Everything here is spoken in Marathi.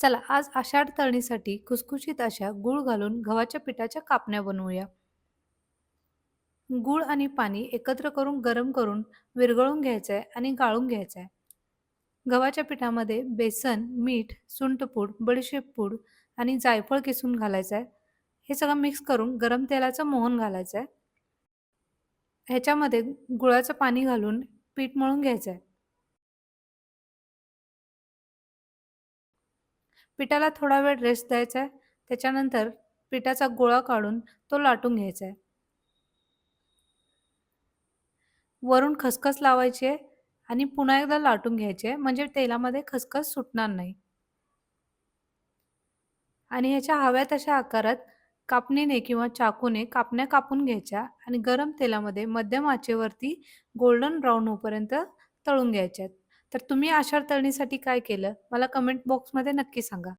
चला आज आषाढ तळणीसाठी खुसखुशीत अशा गूळ घालून गव्हाच्या पिठाच्या कापण्या बनवूया. गूळ आणि पाणी एकत्र करून गरम करून विरघळून घ्यायचंय आणि गाळून घ्यायचंय. गव्हाच्या पिठामध्ये बेसन, मीठ, सुंठपूड, बडीशेप पूड आणि जायफळ किसून घालायचंय. हे सगळं मिक्स करून गरम तेलाचं मोहन घालायचंय. ह्याच्यामध्ये गुळाचं पाणी घालून पीठ मळून घ्यायचंय. पिठाला थोडा वेळ रेस्ट द्यायचा आहे. त्याच्यानंतर पिठाचा गोळा काढून तो लाटून घ्यायचा आहे. वरून खसखस लावायची आहे आणि पुन्हा एकदा लाटून घ्यायची आहे, म्हणजे तेलामध्ये खसखस सुटणार नाही. आणि ह्याच्या हव्या तशा आकारात कापणीने किंवा चाकूने कापण्या कापून घ्यायच्या आणि गरम तेलामध्ये मध्यम आचेवरती गोल्डन ब्राउन होईपर्यंत तळून घ्यायच्यात. तर तुम्ही आषाढ तळणीसाठी काय केलं? मला कमेंट बॉक्समध्ये नक्की सांगा.